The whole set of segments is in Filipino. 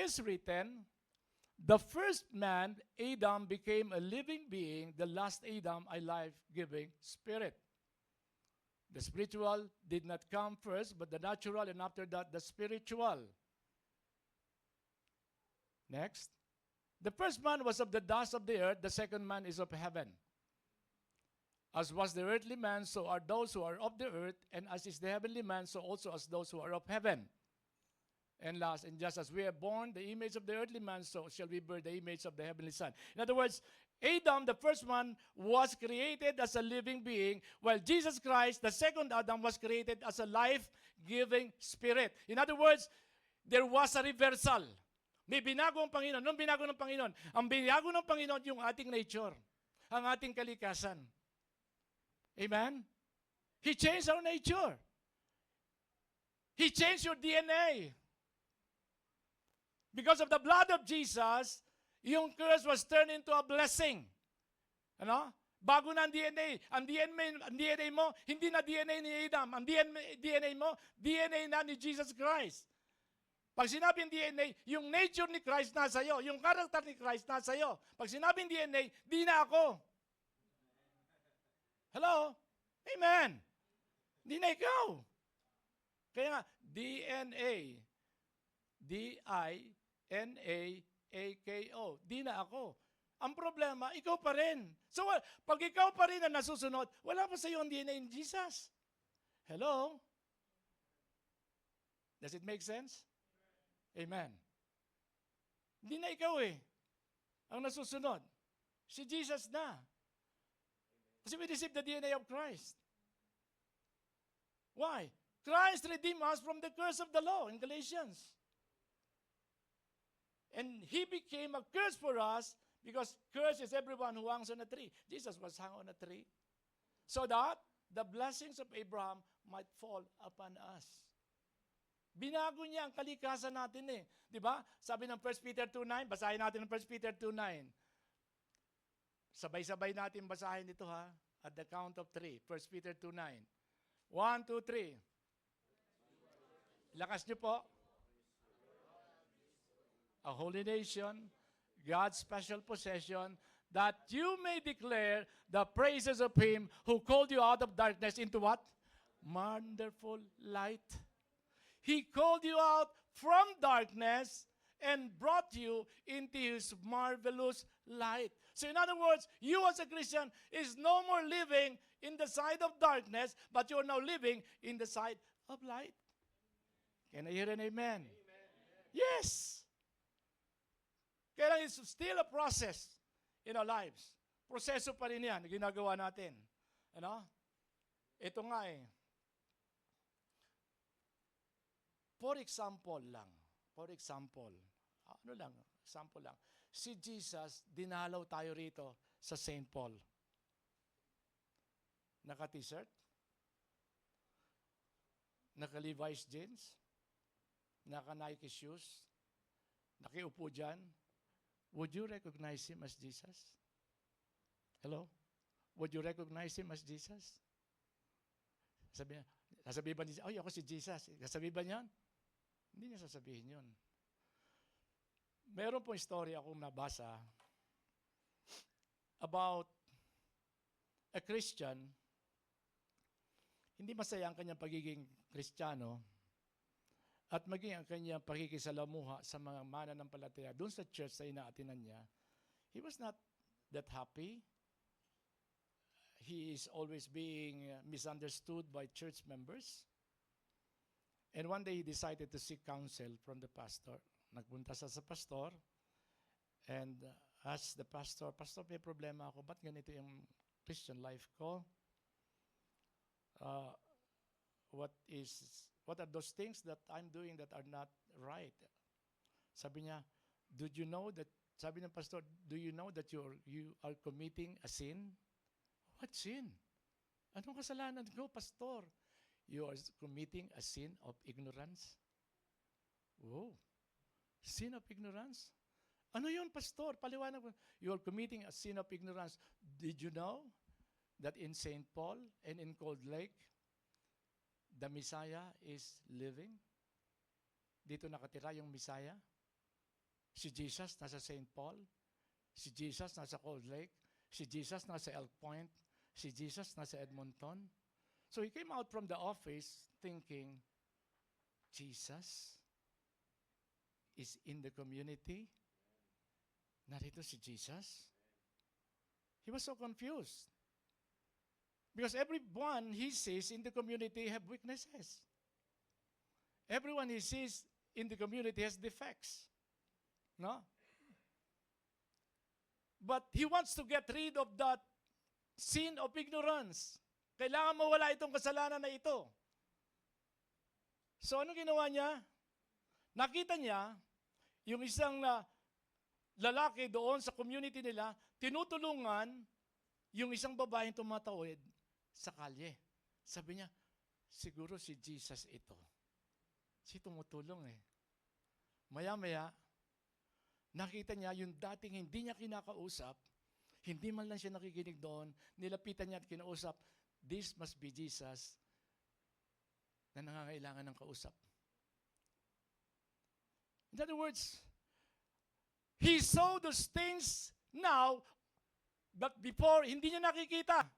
is written, the first man, Adam, became a living being. The last Adam, a life-giving spirit. The spiritual did not come first, but the natural, and after that, the spiritual. Next. The first man was of the dust of the earth. The second man is of heaven. As was the earthly man, so are those who are of the earth, and as is the heavenly man, so also as those who are of heaven. And last, and just as we have borne the image of the earthly man, so shall we bear the image of the heavenly Son. In other words, Adam, the first one, was created as a living being, while Jesus Christ, the second Adam, was created as a life-giving spirit. In other words, there was a reversal. May binago ang Panginoon. Nung binago ng Panginoon, ang binago ng Panginoon yung ating nature, ang ating kalikasan. Amen? He changed our nature. He changed your DNA. Because of the blood of Jesus, yung curse was turned into a blessing. Ano? Bago na ang DNA. Ang DNA mo, hindi na DNA ni Adam. Ang DNA mo, DNA na ni Jesus Christ. Pag sinabing DNA, yung nature ni Christ nasa iyo, yung character ni Christ nasa iyo. Pag sinabing DNA, di na ako. Hello? Amen. Di na ikaw. Kaya nga, DNA. D-I-N-A-A-K-O. Di na ako. Ang problema, ikaw pa rin. So, pag ikaw pa rin ang nasusunod, wala pa sa iyo ang DNA ni Jesus. Hello? Does it make sense? Amen. Hindi na ikaw ang nasusunod. Si Jesus na. Kasi we receive the DNA of Christ. Why? Christ redeemed us from the curse of the law in Galatians. And He became a curse for us because curse is everyone who hangs on a tree. Jesus was hung on a tree so that the blessings of Abraham might fall upon us. Binago niya ang kalikasan natin Di ba? Sabi ng 1 Peter 2:9, basahin natin ng 1 Peter 2:9. Sabay-sabay natin basahin ito at the count of 3. 1 Peter 2:9. 1, 2, 3. Lakas niyo po. A holy nation, God's special possession, that you may declare the praises of Him who called you out of darkness into what? Wonderful light. He called you out from darkness and brought you into His marvelous light. So in other words, you as a Christian is no more living in the side of darkness, but you're now living in the side of light. Can I hear an amen? Yes! Kaya it's still a process in our lives. Proseso pa rin yan, ginagawa natin. Ano? Ito nga For example, example lang, si Jesus, dinalaw tayo rito sa St. Paul. Naka-t-shirt, naka-Levi's jeans, naka-Nike shoes, nakiupo dyan. Would you recognize Him as Jesus? Hello? Would you recognize Him as Jesus? Sasabihin ba niya, ako si Jesus. Sasabihin ba niyan? Hindi niya sasabihin yun. Meron po istorya akong nabasa about a Christian. Hindi masaya ang kanyang pagiging Kristiyano at maging ang kanyang pakikisalamuha sa mga mananampalataya doon sa church sa inaatinan niya. He was not that happy. He is always being misunderstood by church members. And one day he decided to seek counsel from the pastor. Nagpunta sa pastor and asked the pastor, Pastor, may problema ako. Ba't ganito yung Christian life ko? What are those things that I'm doing that are not right? Sabi niya, sabi ng pastor, do you know that you are committing a sin? What sin? Anong kasalanan ko, pastor? You are committing a sin of ignorance. Whoa. Sin of ignorance? Ano yun, pastor? Paliwanag mo. You are committing a sin of ignorance. Did you know that in St. Paul and in Cold Lake, the Messiah is living? Dito nakatira yung Messiah. Si Jesus nasa St. Paul. Si Jesus nasa Cold Lake. Si Jesus nasa Elk Point. Si Jesus nasa Edmonton. So he came out from the office thinking, Jesus is in the community. Narito si Jesus. He was so confused. Because everyone he sees in the community have weaknesses. Everyone he sees in the community has defects. No? But he wants to get rid of that sin of ignorance. Kailangan mawala itong kasalanan na ito. So ano ginawa niya? Nakita niya yung isang lalaki doon sa community nila, tinutulungan yung isang babaeng tumatawid sa kalye. Sabi niya, siguro si Jesus ito. Si tumutulong eh. Maya-maya, nakita niya yung dating hindi niya kinakausap, hindi man lang siya nakikinig doon, nilapitan niya at kinausap, this must be Jesus na nangangailangan ng kausap. In other words, he saw those things now, but before, hindi niya nakikita.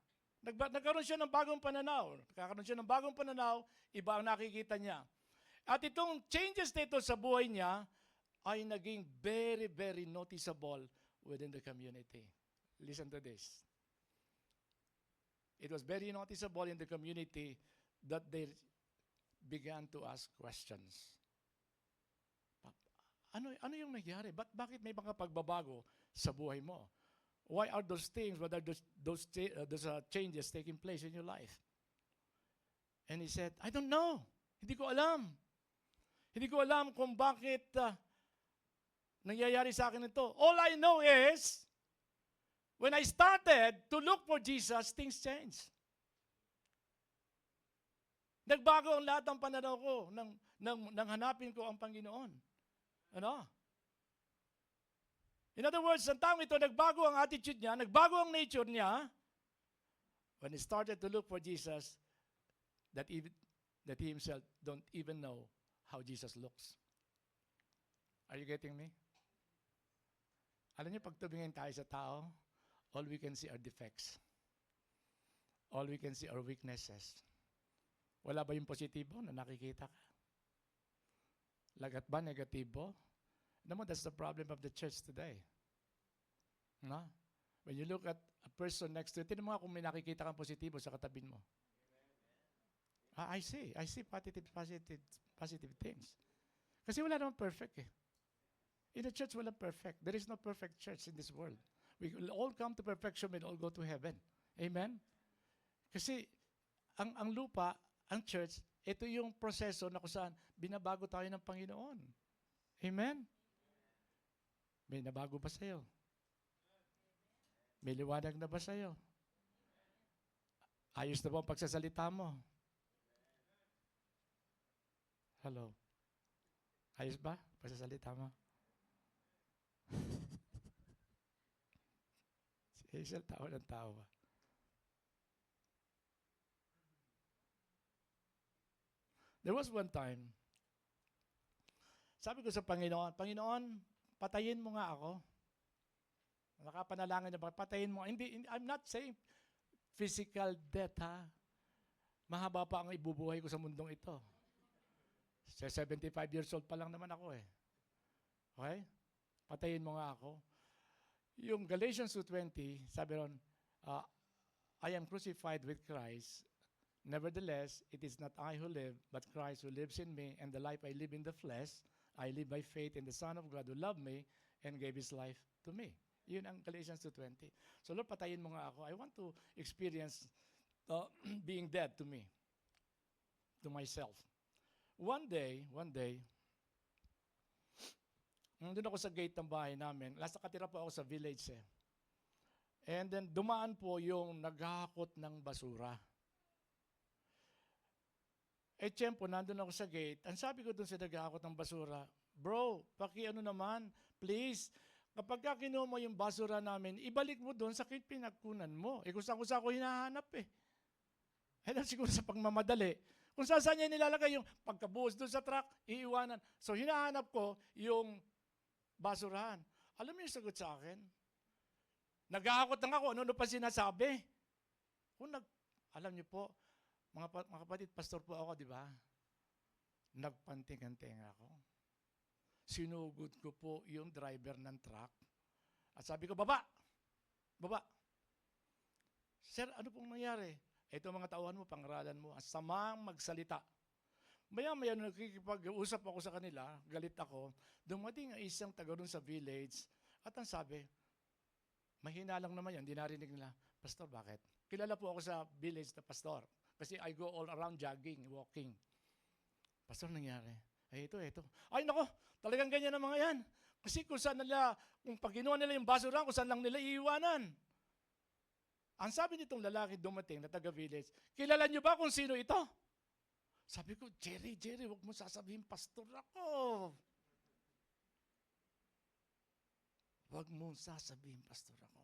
Nagkaroon siya ng bagong pananaw. Nagkakaroon siya ng bagong pananaw, iba ang nakikita niya. At itong changes na ito sa buhay niya ay naging very, very noticeable within the community. Listen to this. It was very noticeable in the community that they began to ask questions. Ano yung nangyari? Bakit may mga pagbabago sa buhay mo? Why are those things, what are those changes taking place in your life? And he said, I don't know. Hindi ko alam. Hindi ko alam kung bakit nangyayari sa akin ito. All I know is, when I started to look for Jesus, things changed. Nagbago ang lahat ng pananaw ko nang hanapin ko ang Panginoon. Ano? In other words, ang taong ito, nagbago ang attitude niya, nagbago ang nature niya, when he started to look for Jesus, that he himself don't even know how Jesus looks. Are you getting me? Alam niyo, pag tumingin tayo sa tao, all we can see are defects. All we can see are weaknesses. Wala ba yung positibo na nakikita ka? Lagat ba negatibo? Naman, that's the problem of the church today. No? When you look at a person next to you, tinan mo nga kung may nakikita kang positibo sa katabin mo. I see positive things. Kasi wala naman perfect eh. In the church, wala perfect. There is no perfect church in this world. We will all come to perfection and all go to heaven. Amen? Kasi ang lupa, ang church, ito yung proseso na kung saan binabago tayo ng Panginoon. Amen? May nabago ba sa'yo? May liwanag na ba sa'yo? Ayos na ba ang pagsasalita mo? Hello? Ayos ba? Pagsasalita mo? Si Hazel, tawa ng tawa. There was one time, sabi ko sa Panginoon, Panginoon, patayin mo nga ako. Nakapanalangin niya ba, patayin mo. Hindi, I'm not saying physical death, ha? Mahaba pa ang ibubuhay ko sa mundong ito. 75 years old pa lang naman ako eh. Okay? Patayin mo nga ako. Yung Galatians 2:20, sabi ron, I am crucified with Christ. Nevertheless, it is not I who live, but Christ who lives in me, and the life I live in the flesh, I live by faith in the Son of God who loved me and gave His life to me. Yun ang Galatians 2:20. So Lord, patayin mo nga ako. I want to experience being dead to me, to myself. One day, nandun ako sa gate ng bahay namin. Last nakatira po ako sa village eh. And then dumaan po yung naghahakot ng basura. Eh, tiyempo, nandun ako sa gate. Ang sabi ko dun sa naghahakot ng basura, bro, pakiano naman, please, kapag kinuha mo yung basura namin, ibalik mo dun sa pinagkunan mo. Eh, kung saan ko hinahanap eh. Eh, siguro sa pagmamadali. Kung saan niya nilalagay yung pagkabuhos dun sa truck, iiwanan. So, hinahanap ko yung basurahan. Alam niyo yung sagot sa akin? Nag-aakot lang ako, ano pa sinasabi? Alam niyo po, mga kapatid, pastor po ako, di ba? Nagpanting-anting ako. Sinugod ko po yung driver ng truck. At sabi ko, baba! Baba! Sir, ano pong nangyari? Ito mga tauhan mo, pangaralan mo, ang samang magsalita. Maya-maya nung nakikipag-usap ako sa kanila, galit ako, dumating ang isang taga doon sa village, at ang sabi, mahina lang naman yan, di narinig nila, Pastor, bakit? Kilala po ako sa village na pastor, kasi I go all around jogging, walking. Pastor, nangyari? Ay, ito. Ay, nako, talagang ganyan ang mga yan. Kasi kung pag ginawa nila yung basura, kung saan lang nila iiwanan. Ang sabi nitong lalaki dumating na taga-village, kilala niyo ba kung sino ito? Sabi ko, Jerry, huwag mo sasabihin, pastor ako. Huwag mo sasabihin, pastor ako.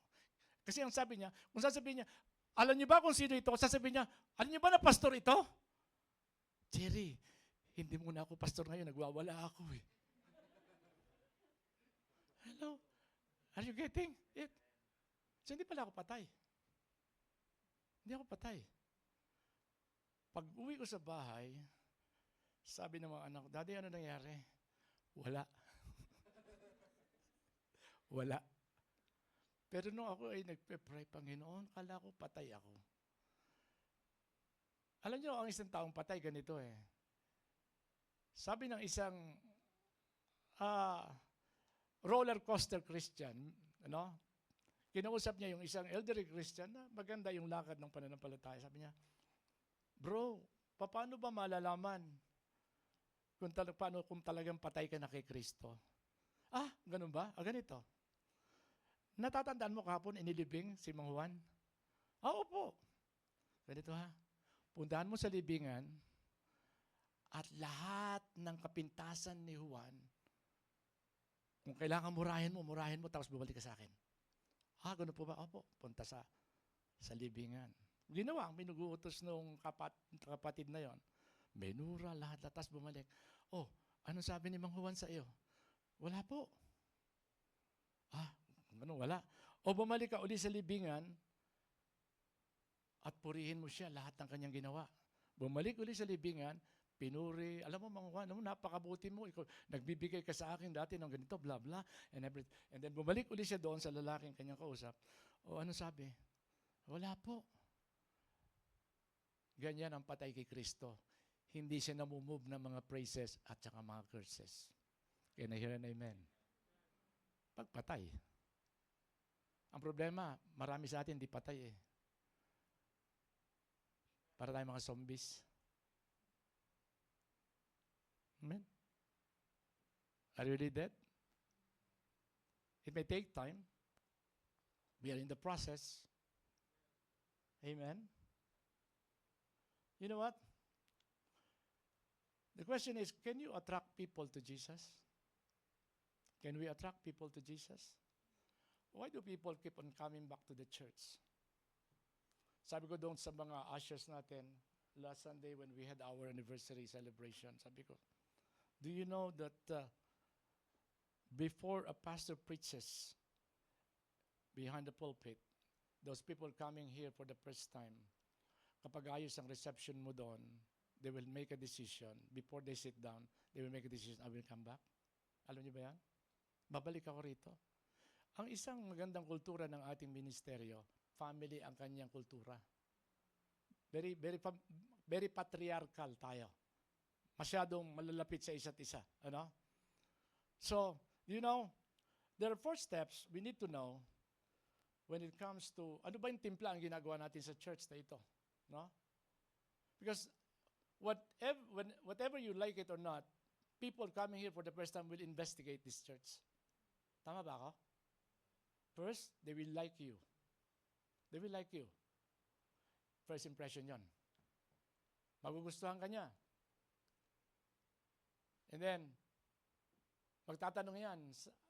Kasi ang sabi niya, kung sasabihin niya, alam niyo ba kung sino ito? Sasabihin niya, alam niyo ba na pastor ito? Jerry, hindi mo na ako pastor ngayon, nagwawala ako eh. Hello? Are you getting it? So hindi pala ako patay. Hindi ako patay. Pag uwi ko sa bahay, sabi ng mga anak ko, Daddy, ano nangyari? Wala. Wala. Pero nung ako ay nagpe-pray, Panginoon, kala ko patay ako. Alam niyo, ang isang taong patay, ganito eh. Sabi ng isang roller coaster Christian, kinausap niya yung isang elderly Christian na maganda yung lakad ng pananampalataya. Sabi niya, bro, paano ba malalaman kung talagang patay ka na kay Kristo? Ganun ba? Ganito. Natatandaan mo kahapon inilibing si Mang Juan? Opo. Ganito ha. Puntahan mo sa libingan at lahat ng kapintasan ni Juan, kung kailangan murahin mo, tapos bumalik ka sa akin. Ganun po ba? Opo. Punta sa libingan. Ginawa, minugutos nung kapatid na yon. Menura, lahat, tapos bumalik. Ano sabi ni Mang Juan sa iyo? Wala po. Ganun, wala. Bumalik ka uli sa libingan at purihin mo siya lahat ng kanyang ginawa. Bumalik uli sa libingan, pinuri, alam mo Mang Juan, napakabuti mo, ikaw, nagbibigay ka sa akin dati ng ganito, blah blah, and everything. And then bumalik uli siya doon sa lalaking kanyang kausap. Ano sabi? Wala po. Ganyan ang patay kay Kristo. Hindi siya namumove ng mga praises at saka mga curses. Can I hear an amen? Pagpatay. Ang problema, marami sa atin di patay eh. Para tayong mga zombies. Amen? Are you really dead? It may take time. We are in the process. Amen? You know what? The question is, can you attract people to Jesus? Can we attract people to Jesus? Why do people keep on coming back to the church? Sabi ko doon sa mga ushers natin, last Sunday when we had our anniversary celebration, sabi ko, do you know that before a pastor preaches behind the pulpit, those people coming here for the first time, kapag ayos ang reception mo doon, they will make a decision. Before they sit down, they will make a decision, I will come back. Alam niyo ba yan? Babalik ako rito. Ang isang magandang kultura ng ating ministeryo, family ang kanyang kultura. Very patriarchal tayo. Masyadong malalapit sa isa't isa. So, there are 4 steps we need to know when it comes to, ano ba yung timpla ang ginagawa natin sa church na ito? Because whatever you like it or not, people coming here for the first time will investigate this church. Tama ba ako? First, they will like you. They will like you. First impression yon. Magugustuhan ka niya. And then, magtatanong yan,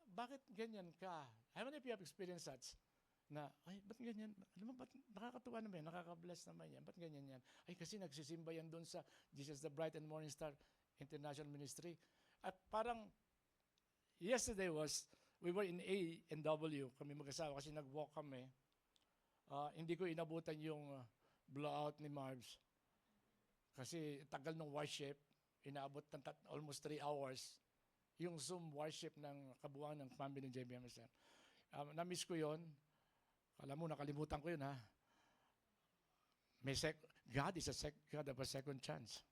bakit ganyan ka? How many of you have experienced such? Na, ba't ganyan? Alam mo, ba't nakakatuwa naman yan? Nakaka-bless naman yan. Ba't ganyan yan? Kasi nagsisimba yan doon sa Jesus the Bright and Morning Star International Ministry. At parang, yesterday was we were in A and W, kami mag-asawa kasi nag-walk kami. Hindi ko inabutan yung blowout ni Marbs. Kasi tagal ng worship, inaabot ng almost 3 hours yung Zoom worship ng kabuuan ng family ng JBMSM. Na-miss ko yun. Alam mo, nakalimutan ko yun, ha? God is God of a second chance.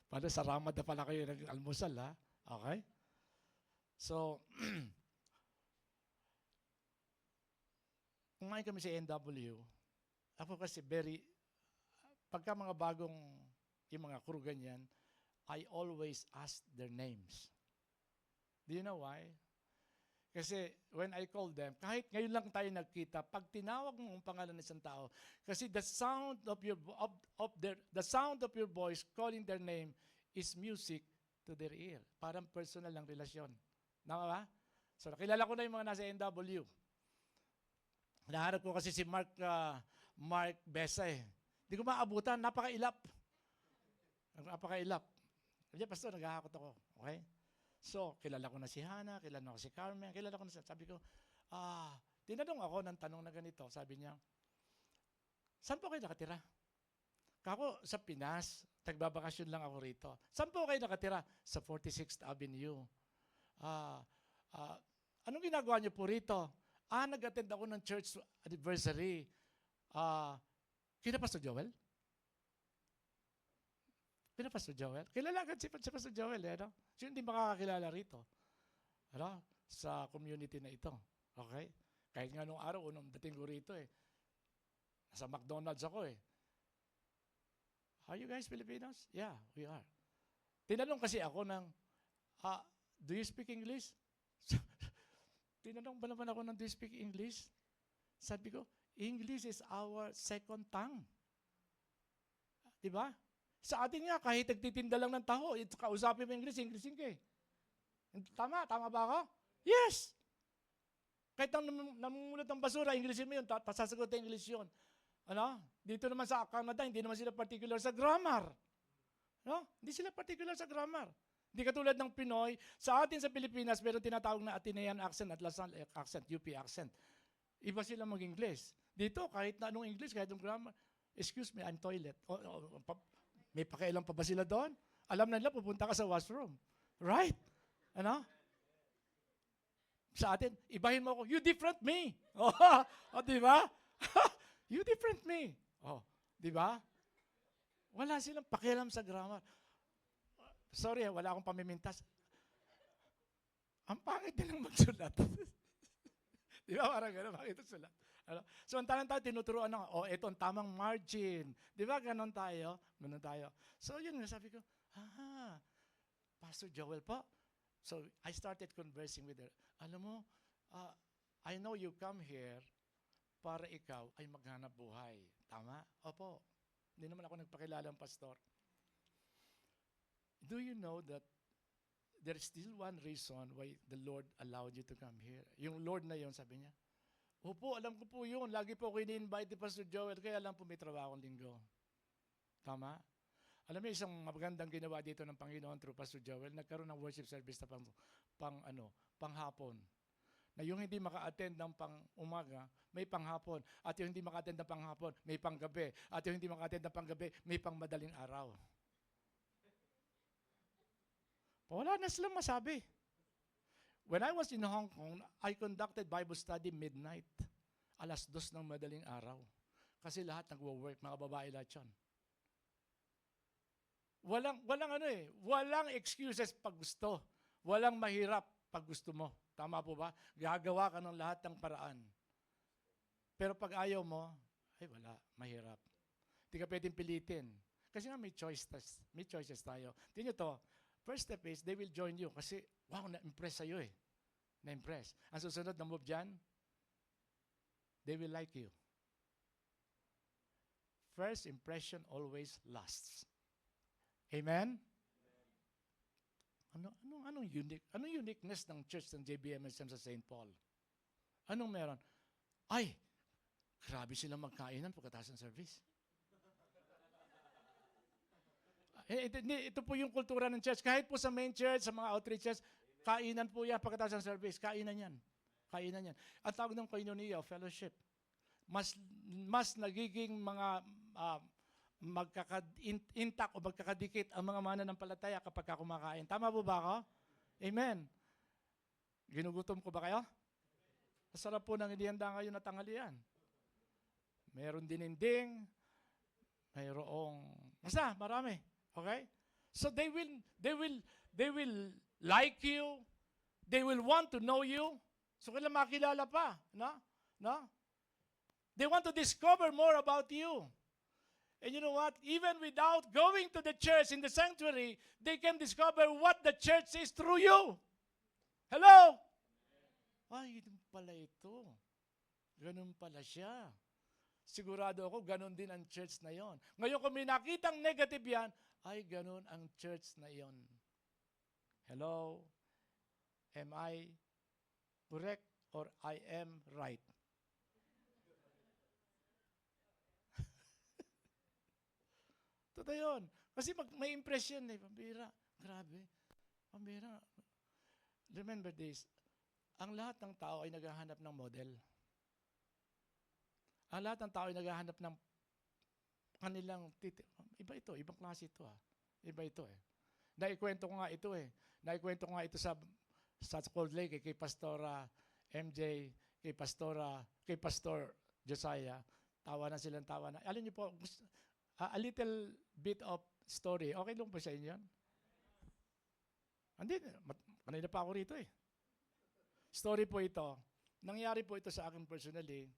Paano sa Ramad na pala kayo nag-almusal, ha? Okay? So, kumain kami sa NW. Ako kasi pagka mga bagong, yung mga crew ganyan, I always ask their names. Do you know why? Kasi when I call them, kahit ngayon lang tayo nagkita, pag tinawag mo ang pangalan ng isang tao, kasi the sound of your voice calling their name is music to their ear. Parang personal lang relasyon. Tama ba? So nakilala ko na yung mga nasa NW. Nahanap ko kasi si Mark Besa eh. Hindi ko maabutan, napakailap. Napakailap. Kaya pastor, naghahakot ako. Okay? So, kilala ko na si Hannah, kilala ko si Carmen, kilala ko na sabi ko, tinanong ako ng tanong na ganito. Sabi niya, saan po kayo nakatira? Kako, sa Pinas, nagbabakasyon lang ako rito. Saan po kayo nakatira? Sa 46th Avenue. Anong ginagawa niyo po rito? Nag-attend ako ng church anniversary. Kina Pastor Joel? Kina Pastor Joel? Kilala agad si Pastor Joel, eh, no? So, hindi makakakilala rito. Ano? Sa community na ito. Okay? Kahit nga nung araw, unang dating ko rito eh. Nasa McDonald's ako eh. Are you guys Filipinos? Yeah, we are. Tinanong kasi ako ng, do you speak English? Tinanong ba naman ako ng do you speak English? Sabi ko, English is our second tongue. Diba? Sa atin nga, kahit nagtitinda lang ng taho, kausapin mo English ka eh. Tama ba ako? Yes! Kahit namumulot ng basura, English mo yun, pasasagot na English yun. Ano? Dito naman sa Canada, hindi naman sila particular sa grammar. No? Hindi sila particular sa grammar. Hindi katulad ng Pinoy. Sa atin sa Pilipinas, meron tinatawag na Atenean accent at Lasalle accent, UP accent. Iba sila mag-English. Dito, kahit na anong English, kahit anong grammar, excuse me, I'm toilet. May pakialam pa ba sila doon? Alam na nila, pupunta ka sa washroom. Right? Ano? Sa atin, ibahin mo ako, you different me. Di ba? You different me. Di ba? Wala silang pakialam sa grammar. Sorry, wala akong pamimintas. Ang pangit nilang magsulat. Di ba? Parang gano'n, pangit ang sulat. Ano? So, ang tanong tayo, tinuturuan na, ito ang tamang margin. Di ba? Ganon tayo. So, yun, sabi ko, Pastor Joel po. So, I started conversing with her. Alam mo, I know you come here para ikaw ay maghanap buhay. Tama? Opo. Hindi naman ako nagpakilala ng pastor. Do you know that there is still one reason why the Lord allowed you to come here? Yung Lord na yun, sabi niya, opo, alam ko po yun. Lagi po ako ini-invite ni Pastor Joel, kaya alam po may trabaho akong linggo. Tama? Alam mo, isang magandang ginawa dito ng Panginoon through Pastor Joel, nagkaroon ng worship service na panghapon. Na yung hindi maka-attend ng pang-umaga, may panghapon. At yung hindi maka-attend ng panghapon, may panggabi. At yung hindi maka-attend ng panggabi, may pangmadaling araw. Wala na silang masabi. When I was in Hong Kong, I conducted Bible study midnight. 2:00 ng madaling araw. Kasi lahat nagwo-work, mga babae lahat yan. Walang excuses pag gusto. Walang mahirap pag gusto mo. Tama po ba? Gagawa ka ng lahat ng paraan. Pero pag ayaw mo, wala, mahirap. Hindi ka pwedeng pilitin. Kasi nga may choices tayo. Tingnan nyo to, first step is, they will join you. Kasi, wow, na-impress sa'yo eh. Na-impress. Ang susunod na move dyan, they will like you. First impression always lasts. Amen? Anong uniqueness ng church ng JBMSM sa St. Paul? Anong meron? Grabe silang magkainan pagkatapos ng service. Ito po yung kultura ng church. Kahit po sa main church, sa mga outreaches, kainan po yan pagkatapos ng service. Kainan yan. Kainan yan. Ang tawag ng koinonia, fellowship. Mas nagiging mga magkaka-intact o magkakadikit ang mga mananampalataya kapag kumakain. Tama po ba ako? Amen. Ginugutom ko ba kayo? Masarap po ng inihanda ngayon na tanghalian. Meron dininding, mayroong, basta marami. Okay? So they will like you. They will want to know you. So kailan makilala pa, no? No? They want to discover more about you. And you know what? Even without going to the church in the sanctuary, they can discover what the church is through you. Hello? Ay, ganun pala ito. Ganun pala siya. Sigurado ako, ganun din ang church na yon. Ngayon, kung may nakitang negative yan, ay ganun ang church na yon. Hello? Am I correct or I am right? Totoo yun. Kasi may impression eh. Pambira. Grabe. Pambira. Remember this. Ang lahat ng tao ay naghahanap ng model. Ang lahat ng tao ay naghahanap ng kanilang iba ito, ibang klase ito Iba ito eh. Naikwento ko nga ito eh. Naikwento ko nga ito sa Cold Lake kay Pastora MJ, kay Pastor Josiah. Tawa na silang tawa na. Alam niyo po, a little bit of story. Okay lang po sa inyo yan? Hindi, kanina pa ako rito eh. Story po ito. Nangyari po ito sa akin personally.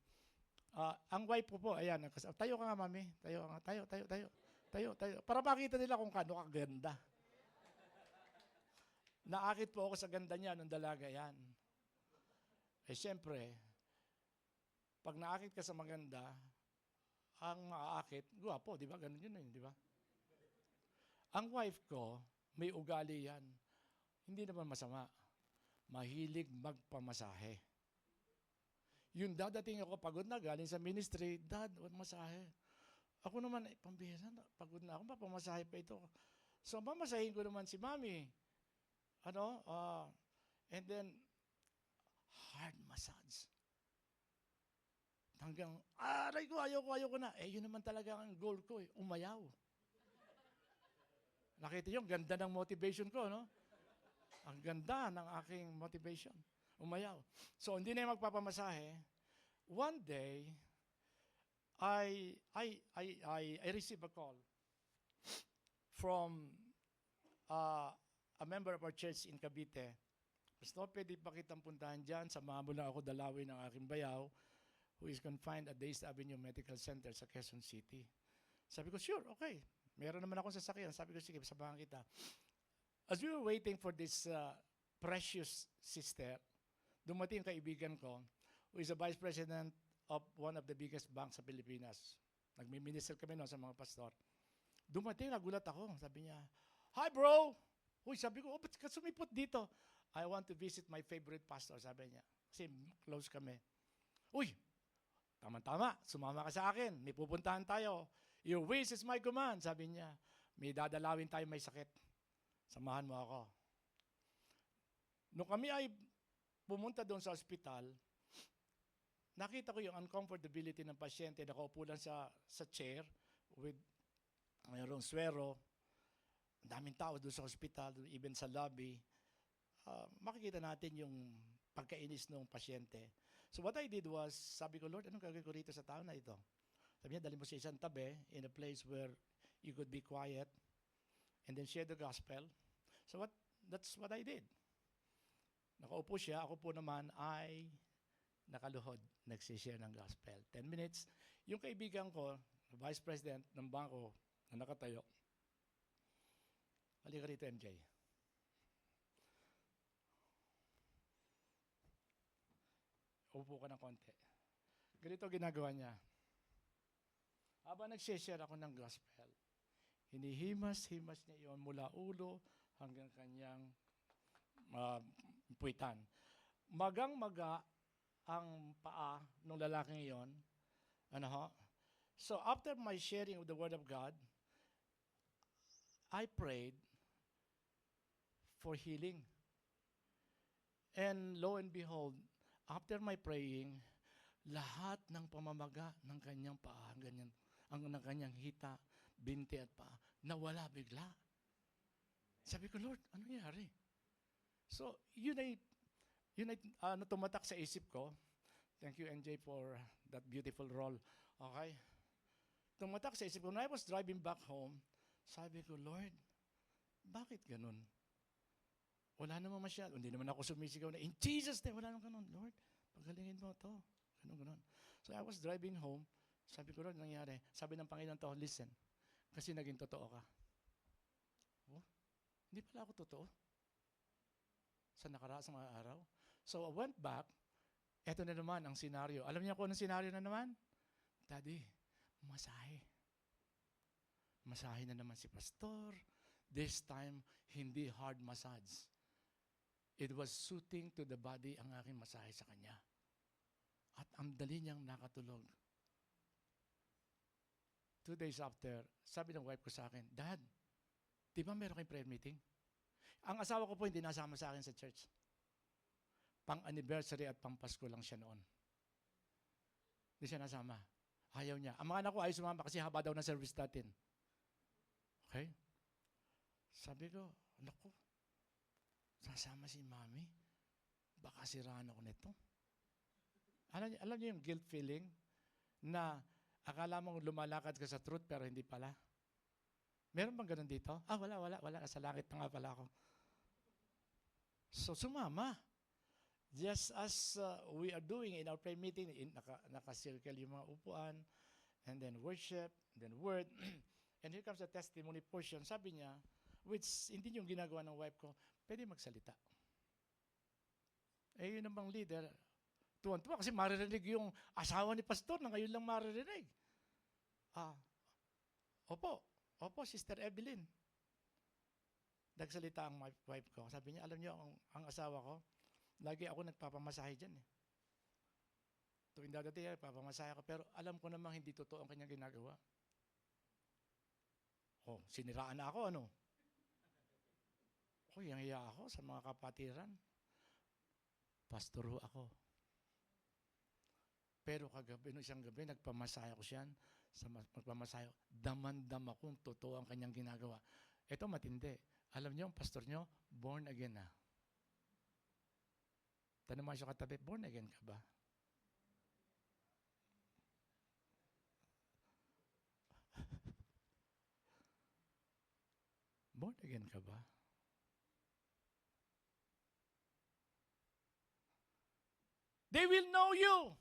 Ang wife ko po, ayan, tayo ka nga mami. Tayo. Para makita nila kung kano kaganda. Naakit po ako sa ganda niya nung dalaga yan. Eh siyempre, pag naakit ka sa maganda, ang maaakit, guwapo, di ba? Ganun yun di ba? Ang wife ko, may ugali yan. Hindi naman masama. Mahilig magpamasahe. Yung dadating ako, pagod na, galing sa ministry, Dad, masahe. Ako naman, pambihira na, pagod na ako, mapamasahe pa ito. So, mamasahin ko naman si Mami. And then, hard massage. Hanggang, aray ko, ayaw ko na. Yun naman talaga ang goal ko umayaw. Nakita yung ganda ng motivation ko, no? Ang ganda ng aking motivation. Umayaw. So, hindi na yung magpapamasahe. One day, I received a call from a member of our church in Cavite. Pastor, pwede pa kitang puntahan dyan. Samahan mo lang ako dalawin ng aking bayaw who is confined at Days Avenue Medical Center sa Quezon City. Sabi ko, sure, okay. Meron naman akong sasakyan. Sabi ko, sige, samahan kita. As we were waiting for this precious sister, dumating yung kaibigan ko, who is a vice president of one of the biggest banks sa Pilipinas. Nagmi-minister kami sa mga pastor. Dumating, nagulat ako. Sabi niya, hi bro! Uy, sabi ko, ba't ka sumipot dito? I want to visit my favorite pastor, sabi niya. Kasi close kami. Uy, tama-tama, sumama ka sa akin. May pupuntahan tayo. Your wish is my command, sabi niya. May dadalawin tayo may sakit. Samahan mo ako. Nung kami ay pumunta doon sa ospital, nakita ko yung uncomfortability ng pasyente. Nakaupo lang sa chair with mayroong swero. Ang daming tao doon sa ospital, even sa lobby. Makikita natin yung pagkainis ng pasyente. So what I did was, sabi ko, Lord, anong gagawin ko rito sa tao na ito? Sabi niya, dali mo sa isang tabi in a place where you could be quiet and then share the gospel. So that's what I did. Nakaupo siya, ako po naman ay nakaluhod, nagsishare ng gospel. 10 minutes. Yung kaibigan ko, vice president ng bangko na nakatayo, halika rito, MJ. Upo ka ng konti. Ganito ginagawa niya. Habang nagsishare ako ng gospel, hinihimas-himas niya iyon mula ulo hanggang kanyang puwitan. Magang-maga ang paa ng lalaking iyon. So after my sharing of the Word of God, I prayed for healing. And lo and behold, after my praying, lahat ng pamamaga ng kanyang paa, ganyan, ng kanyang hita, binti at paa, nawala bigla. Sabi ko, Lord, ano nangyari? So, yun ay tumatak sa isip ko. Thank you, NJ, for that beautiful role. Okay? Tumatak sa isip ko, when I was driving back home, sabi ko, Lord, bakit ganun? Wala naman masyado. Hindi naman ako sumisigaw na, in Jesus' name, wala naman ganun. Lord, pagalingin mo to. Ganun. So I was driving home. Sabi ko, Lord, nangyari. Sabi ng Panginoon to, listen, kasi naging totoo ka. Oh, hindi pala ako totoo. Sa mga araw. So I went back. Eto na naman ang senaryo. Alam niyo kung anong senaryo na naman? Daddy, masahe. Masahe na naman si pastor. This time, hindi hard massage. It was soothing to the body ang aking masahe sa kanya. At ang dali niyang nakatulog. 2 days after, sabi ng wife ko sa akin, Dad, di ba meron kayong prayer meeting? Ang asawa ko po hindi nasama sa akin sa church. Pang-anniversary at pang-Pasko lang siya noon. Hindi siya nasama. Ayaw niya. Ang mga anak ko ayaw sumama kasi haba daw ng service natin. Okay? Sabi ko, naku, sasama si Mami? Baka siraan ako nito. Alam niyo yung guilt feeling na akala mong lumalakad ka sa truth pero hindi pala? Meron bang ganun dito? Wala. Nasa langit na nga pala ako. So, sumama. Just as we are doing in our prayer meeting, naka-circle yung mga upuan, and then worship, and then word. And here comes the testimony portion. Sabi niya, which hindi yung ginagawa ng wife ko, pwede magsalita. Eh, yun namang leader, tuwan-tuwa kasi maririnig yung asawa ni pastor na ngayon lang maririnig. Opo, Sister Evelyn. Nagsalita ang wife ko. Sabi niya, alam niyo, ang asawa ko, lagi ako nagpapamasahe dyan eh. Tuwing dadating, papamasahe ako. Pero alam ko namang hindi totoo ang kanyang ginagawa. Siniraan na ako, ano? Yang ako sa mga kapatiran. Pastor ho ako. Pero kagabi, no isang gabi, nagpamasahe ko siya. Sa magpamasahe ko, daman-dama kung totoo ang kanyang ginagawa. Ito matindi. Alam niyo, ang pastor niyo, born again na. Tanong mo siya katabi, born again ka ba? Born again ka ba? They will know you.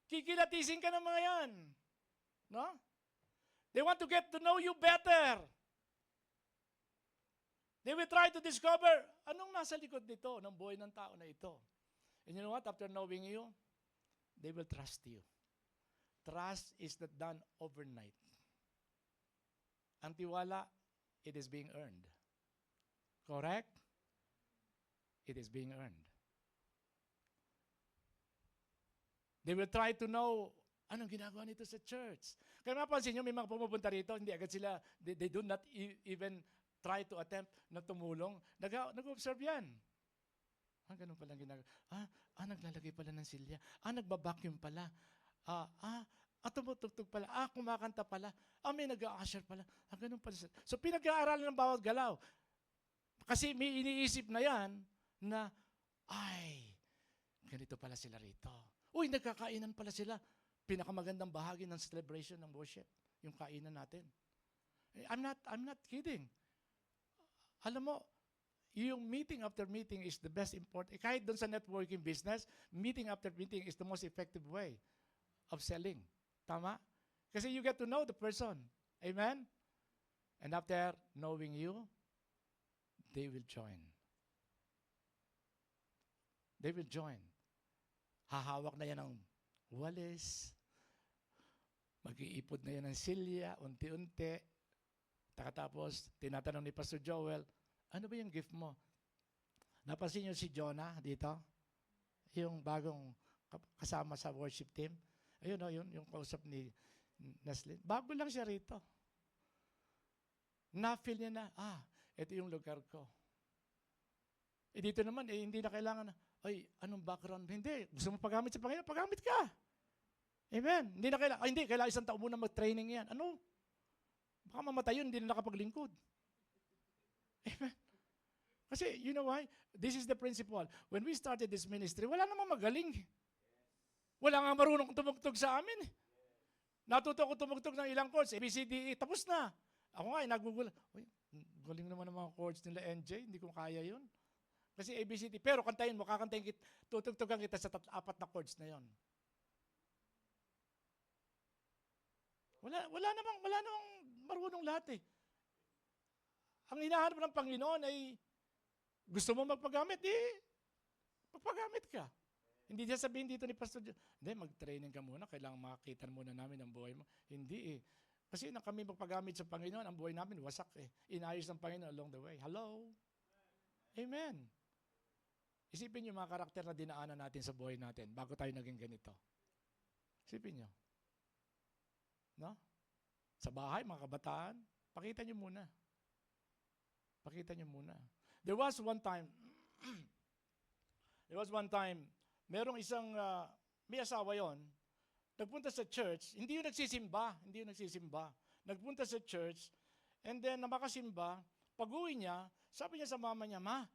Kikilatisin ka ng mga yan. No? They want to get to know you better. They will try to discover anong nasa likod nito ng buhay ng tao na ito. And you know what? After knowing you, they will trust you. Trust is not done overnight. Ang tiwala, it is being earned. Correct? It is being earned. They will try to know anong ginagawa nito sa church. Kaya mapansin nyo, may mga pumupunta rito, hindi agad sila, they do not even try to attempt na tumulong. Nag-observe yan. Ganun pala ginagawa. Naglalagay pala ng silya. Nagbabacuum pala. Tumutugtog pala. Kumakanta pala. May nag-a-usher pala. Ganun pala. So, pinag-aaralan ng bawat galaw. Kasi may iniisip na yan na, ganito pala sila rito. Nagkakainan pala sila. Pinakamagandang bahagi ng celebration ng worship. Yung kainan natin. I'm not kidding. Alam mo, yung meeting after meeting is the best important. Kahit doon sa networking business, meeting after meeting is the most effective way of selling. Tama? Kasi you get to know the person. Amen? And after knowing you, they will join. They will join. Hahawak na yan ng walis. Mag-iipod na yan ng silya, unti-unti. Tapos, tinatanong ni Pastor Joel, ano ba yung gift mo? Napansin niyo si Jonah dito? Yung bagong kasama sa worship team. Ayun, 'no, yung kausap ni Naslin. Bago lang siya rito. Na-feel niya na, ito yung lugar ko. Dito naman, hindi na kailangan na, anong background? Hindi, gusto mo paggamit sa Panginoon, paggamit ka. Amen. Hindi na kailangan, kailangan isang taon muna mag-training yan. Ano? Baka mamatay yun, hindi na nakapaglingkod. Amen. Kasi, you know why? This is the principle. When we started this ministry, wala namang magaling. Wala nga marunong tumugtog sa amin. Natuto ko tumugtog ng ilang chords, ABCDE, tapos na. Ako nga, nagugula. Galing naman ng mga chords nila, NJ, hindi ko kaya yun. Kasi ABCD, pero kantayin mo, kakantayin kita, tutugtugan kita sa 4 na chords na yon. Wala namang marunong lahat eh. Ang hinahanap ng Panginoon ay gusto mo magpagamit, magpagamit ka. Hindi niya sabihin dito ni Pastor John, hindi, mag-training ka muna, kailangan makakita muna namin ang buhay mo. Hindi eh. Kasi nang kami magpagamit sa Panginoon, ang buhay namin wasak eh. Inayos ng Panginoon along the way. Hello? Amen. Isipin niyo mga karakter na dinaanan natin sa buhay natin bago tayo naging ganito. Isipin niyo. No? Sa bahay, mga kabataan, pakita niyo muna. Pakita niyo muna. There was one time, merong isang, may asawa yon, nagpunta sa church, hindi yung nagsisimba. Nagpunta sa church, and then makasimba, pag-uwi niya, sabi niya sa mama niya, Ma,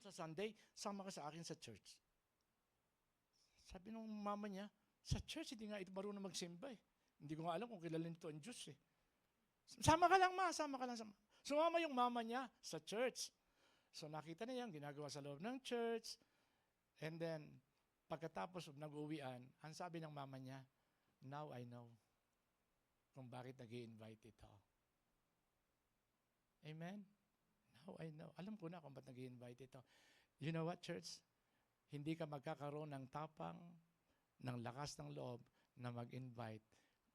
sa Sunday, sama ka sa akin sa church. Sabi nung mama niya, sa church, hindi nga ito marunong magsimba eh. Hindi ko nga alam kung kilala nito ang Diyos eh. Sama ka lang, Ma, sama ka lang. Sumama yung mama niya sa church. So nakita niya yung ginagawa sa loob ng church, and then, pagkatapos nag-uwian, ang sabi ng mama niya, now I know kung bakit nag-i-invite ito. Amen? Now I know. Alam ko na kung bakit nag-i-invite ito. You know what, church? Hindi ka magkakaroon ng tapang, ng lakas ng loob na mag-invite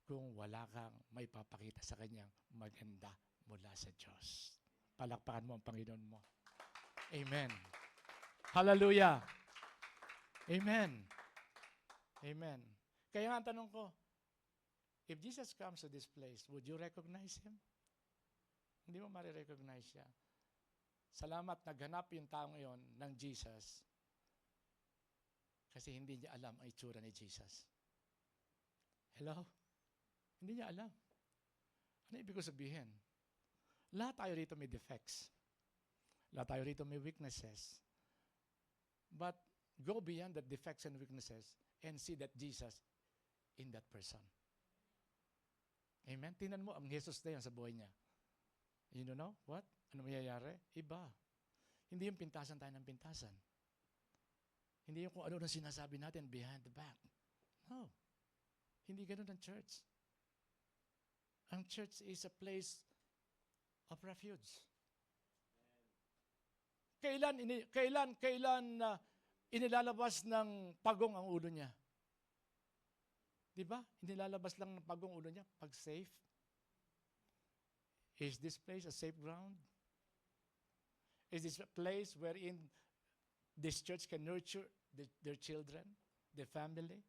kung wala kang may papakita sa kanyang maganda mula sa Diyos. Palakpakan mo ang Panginoon mo. Amen. Hallelujah. Amen. Amen. Kaya nga ang tanong ko, if Jesus comes to this place, would you recognize Him? Hindi mo marirecognize siya. Salamat naghanap yung taong iyon ng Jesus kasi hindi niya alam ang itsura ni Jesus. Hello? Hindi niya alam. Ano ibig ko sabihin? Lahat tayo rito may defects. Lahat tayo rito may weaknesses. But go beyond the defects and weaknesses and see that Jesus in that person. Amen? Tingnan mo, ang Jesus na yan sa buhay niya. You know what? Ano mayayari? Iba. Hindi yung pintasan tayo ng pintasan. Hindi yung kung ano na sinasabi natin behind the back. No. Hindi ganun ang church. Ang church is a place of refuge. Kailan inilalabas ng pagong ang ulo niya? Di ba? Inilalabas lang ng pagong ulo niya pag safe. Is this place a safe ground? Is this a place wherein this church can nurture their children, their family?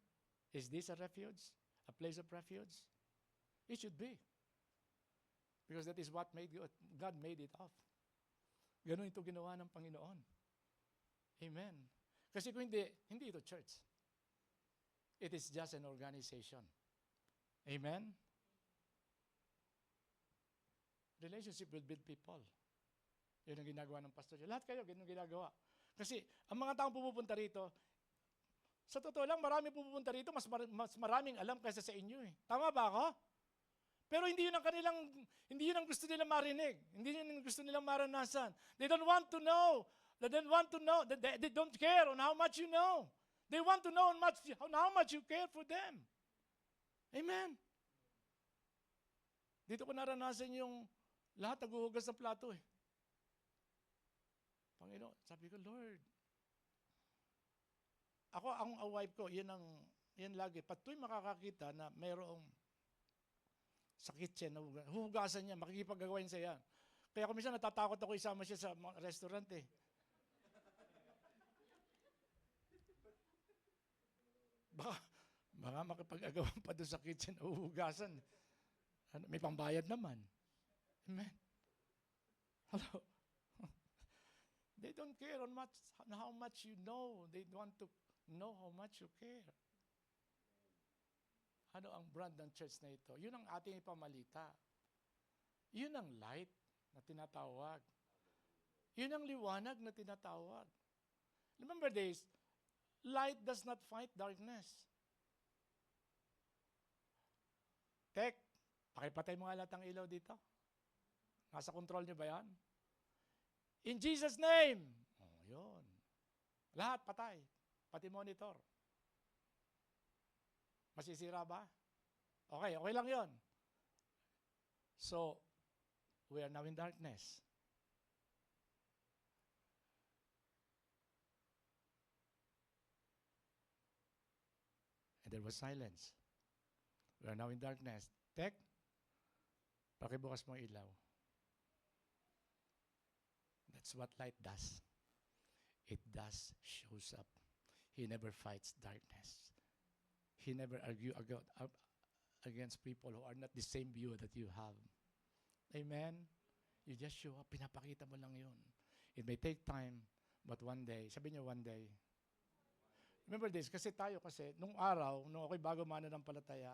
Is this a refuge? A place of refuge? It should be. Because that is what God made it of. Ganun ito ginawa ng Panginoon. Amen. Kasi kung hindi ito church. It is just an organization. Amen? Relationship will build people. Yun ang ginagawa ng pastor. Lahat kayo, ganun ginagawa. Kasi ang mga taong pumupunta rito, sa totoo lang, marami pumupunta rito, mas maraming alam kaysa sa inyo eh. Tama ba ako? Pero hindi yun ang gusto nilang marinig. Hindi yun ang gusto nilang maranasan. They don't want to know. They don't care on how much you know. They want to know on how much you care for them. Amen. Dito ko naranasan yung lahat naghuhugas ng plato eh. Panginoon, sabi ko, Lord, ako, ang wife ko, yan lagi. Patuloy makakakita na mayroong sa kitchen, huhugasan niya, makikipag-gawin siya yan. Kaya kung minsan natatakot ako isama siya sa restaurant eh. Baka makipag-agawan pa doon sa kitchen, huhugasan. May pambayad naman. Amen. Hello? They don't care on how much you know. They want to know how much you care. Ano ang brand ng church na ito? Yun ang ating ipamalita. Yun ang light na tinatawag. Yun ang liwanag na tinatawag. Remember this, light does not fight darkness. Tek, pakipatay mo nga lahat ng ilaw dito. Nasa control niyo ba yan? In Jesus' name! Oh, yun. Lahat patay. Pati monitor. Masisira ba? Okay, okay lang yun. So, we are now in darkness. And there was silence. We are now in darkness. Tek, pakibukas mo ilaw. That's what light does. It does shows up. He never fights darkness. He never argues against people who are not the same view that you have. Amen? You just show up. Pinapakita mo lang yun. It may take time, but one day, sabi niyo one day. Remember this, kasi nung araw, nung ako'y bago mananampalataya,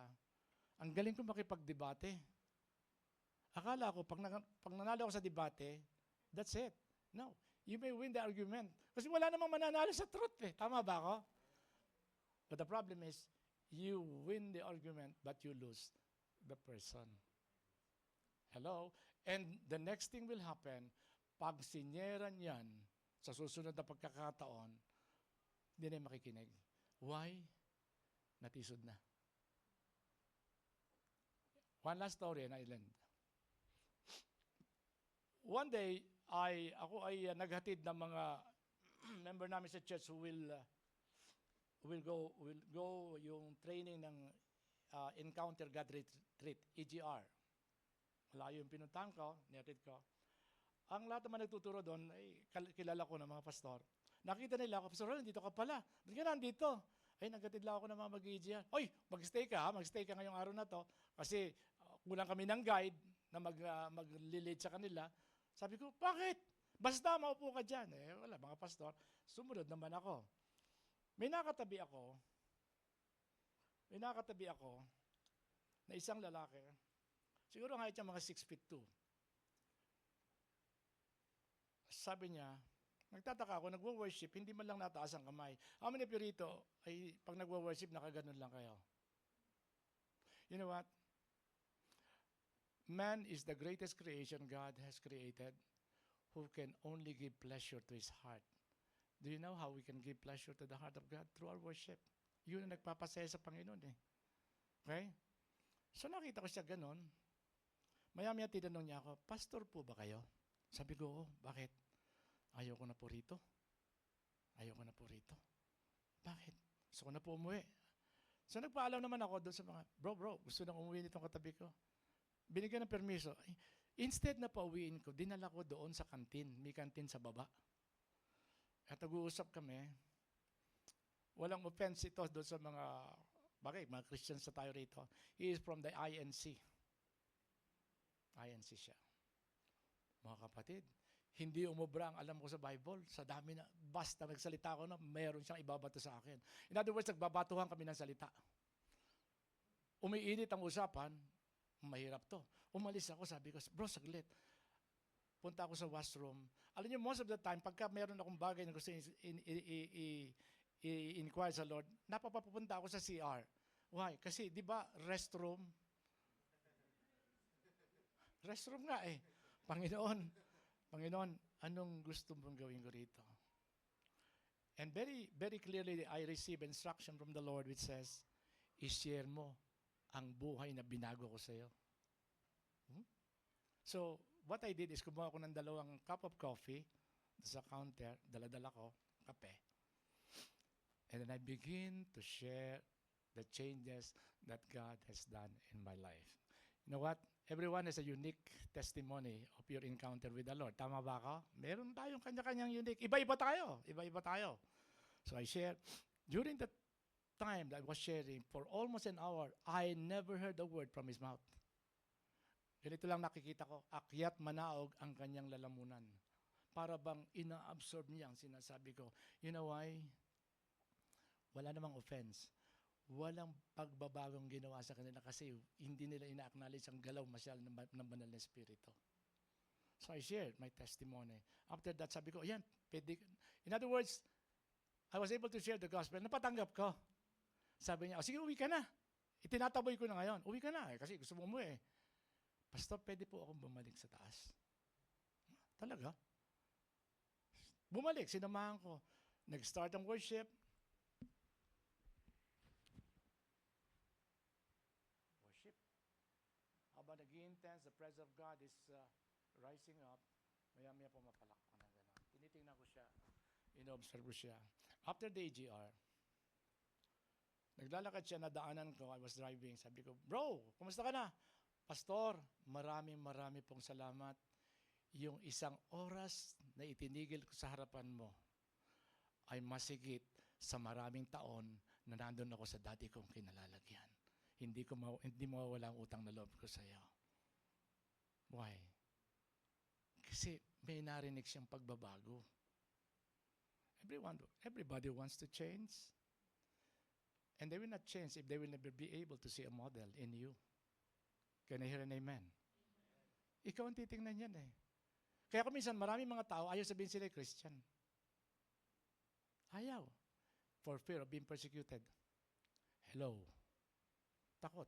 ang galing ko makipagdebate. Akala ko, pag nanalo ako sa debate, that's it. No. You may win the argument. Kasi wala namang mananalo sa truth eh. Tama ba ako? But the problem is, you win the argument, but you lose the person. Hello? And the next thing will happen, pag sinyeran yan, sa susunod na pagkakataon, hindi na makikinig. Why? Natisod na. One last story and I end. One day, ako ay naghatid ng mga member namin sa church who will go yung training ng Encounter God Retreat, EGR. Malayo yung pinuntahan ko, nihatid ko. Ang lahat naman nagtuturo doon, ay kilala ko ng mga pastor. Nakita nila ako, Pastor, nandito ka pala. Ba't ka nandito? Ay, naghatid lang ako ng mga mag-EGR. Oy, mag-stay ka ngayong araw na to. Kasi kulang kami ng guide na mag-lead sa kanila. Sabi ko, bakit? Basta maupo ka dyan. Wala, mga pastor. Sumunod naman ako. May nakatabi ako na isang lalaki. Siguro height niya mga 6'2". Sabi niya, nagtataka ako, nagwo-worship, hindi man lang nataas ang kamay. How many of you rito, ay pag nagwo-worship, nakaganon lang kayo? You know what? Man is the greatest creation God has created who can only give pleasure to his heart. Do you know how we can give pleasure to the heart of God? Through our worship. Yun ang nagpapasaya sa Panginoon eh. Okay? So nakita ko siya ganon. Maya-maya tinanong niya ako, Pastor po ba kayo? Sabi ko, bakit? Ayoko na po rito. Bakit? Gusto ko na po umuwi. So nagpaalam naman ako doon sa mga, bro, gusto nang umuwi nitong katabi ko. Binigyan ng permiso. Instead na pauwiin ko, dinala ko doon sa kantin. May kantin sa baba. At nag-uusap kami. Walang offense ito doon sa mga Christians na tayo rito. He is from the INC. INC siya. Mga kapatid, hindi umubra ang alam ko sa Bible. Sa dami na, basta nagsalita ko na, mayroon siyang ibabato sa akin. In other words, nagbabatuhan kami ng salita. Umiinit ang usapan, mahirap to. Umalis ako, sabi ko, bro, saglit. Punta ako sa washroom. Alam niyo, most of the time, pagka mayroon akong bagay na gusto i-inquire sa Lord, napapapunta ako sa CR. Why? Kasi, di ba, restroom nga eh. Panginoon, anong gusto mong gawin ko rito? And very, very clearly, I receive instruction from the Lord which says, i-share mo ang buhay na binago ko sa iyo. So, what I did is kumuha ko ng 2 cup of coffee sa counter, dala-dala ko, kape. And then I begin to share the changes that God has done in my life. You know what? Everyone has a unique testimony of your encounter with the Lord. Tama ba ako? Meron tayong kanya-kanyang unique. Iba-iba tayo. So I share. During the time that I was sharing, for almost an hour, I never heard a word from his mouth. Ganito lang nakikita ko, akyat manaog ang kanyang lalamunan. Para bang ina-absorb niya ang sinasabi ko. You know why? Wala namang offense. Walang pagbabagong ginawa sa kanila kasi hindi nila ina-acknowledge ang galaw masyal ng banal na espiritu. So I shared my testimony. After that, sabi ko, ayan, pwede. In other words, I was able to share the gospel. Napatanggap ko. Sabi niya, sige, uwi ka na. Itinataboy ko na ngayon. Uwi ka na kasi gusto mo umuwi. Pastor, pwede po akong bumalik sa taas. Talaga? Bumalik, sinamahan ko. Nag-start ang worship. Habang nag-i-intense, the presence of God is rising up. Maya-maya pumapalak ko na gano'n. Tinitingnan ko siya. Ino-observe ko siya. After the AGR, naglalakad siya, nadaanan ko, I was driving. Sabi ko, bro, kumusta ka na? Pastor, maraming pong salamat. Yung isang oras na itinigil ko sa harapan mo ay masigit sa maraming taon na nandun ako sa dati kong kinalalagyan. Hindi mawawala ang utang na loob ko sa iyo. Why? Kasi may narinig siyang pagbabago. Everybody wants to change. And they will not change if they will never be able to see a model in you. Can I hear an amen? Ikaw ang titingnan yan eh. Kaya kung minsan maraming mga tao ayaw sabihin sila Christian. Ayaw. For fear of being persecuted. Hello. Takot.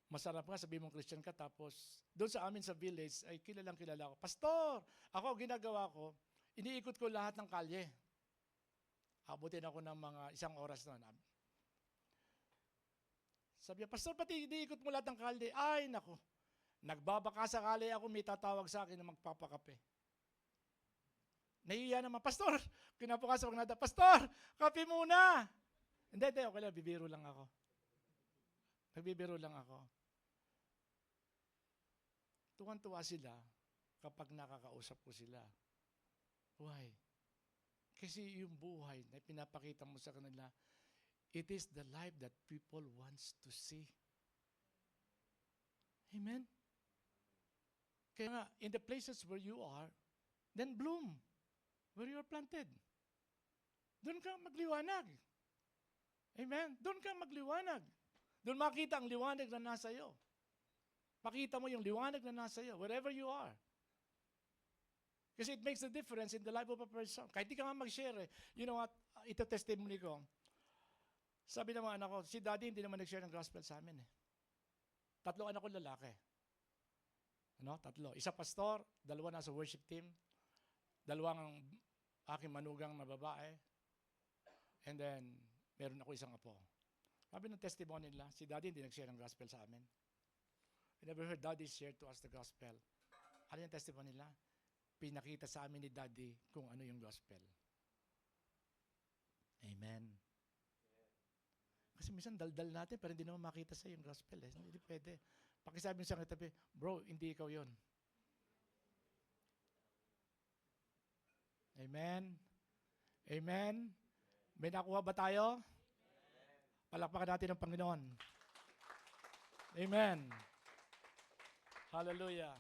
Masarap nga sabihin mong Christian ka tapos doon sa amin sa village ay kilalang kilala ko. Pastor, ako ginagawa ko, iniikot ko lahat ng kalye. Abutin ako ng mga 1 oras noon. Sabi niya, Pastor, pati iniikot mo lahat ng kalye. Ay, nako. Nagbabaka sakali ako, may tatawag sa akin na magpapakape. Nahiya naman, Pastor, kinabukasan pag nada, Pastor, kape muna. Hindi, okay lang, bibiro lang ako. Nagbibiro lang ako. Tuwan-tuwa sila kapag nakakausap ko sila. Why? Kasi yung buhay na pinapakita mo sa kanila, it is the life that people wants to see. Amen? Kaya nga, in the places where you are, then bloom. Where you are planted. Doon ka magliwanag. Amen? Doon ka magliwanag. Doon makita ang liwanag na nasa iyo. Pakita mo yung liwanag na nasa iyo, wherever you are. Kasi it makes a difference in the life of a person. Kahit di ka nga mag-share eh. You know what? Ito testimony ko. Sabi ng mga anak ko, si daddy hindi naman nag-share ng gospel sa amin eh. 3 anak ko lalaki. 3. Isa pastor, 2 nasa worship team, 2 ang aking manugang na babae, and then meron ako isang apo. Sabi ng testimony nila, si daddy hindi nag-share ng gospel sa amin. I never heard daddy share to us the gospel. Ano yung testimony nila? Pinakita sa amin ni daddy kung ano yung gospel. Amen. Kasi minsan daldal natin pero hindi naman makita sa yung gospel. Eh. Hindi pwede. Pakisabi sa katabi, bro, hindi ikaw yon. Amen. Amen. May nakuha ba tayo? Palakpakan natin ang Panginoon. Amen. Hallelujah.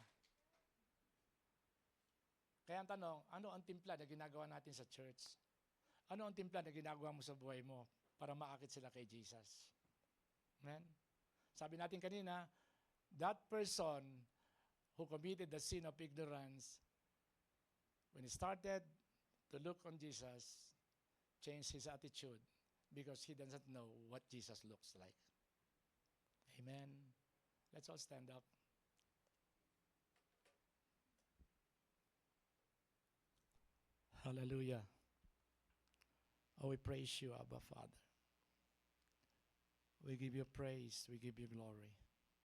Kaya ang tanong, ano ang timpla na ginagawa natin sa church? Ano ang timpla na ginagawa mo sa buhay mo para maakit sila kay Jesus? Amen? Sabi natin kanina, that person who committed the sin of ignorance, when he started to look on Jesus, changed his attitude because he doesn't know what Jesus looks like. Amen. Let's all stand up. Hallelujah. Oh, we praise you, Abba Father. We give you praise. We give you glory.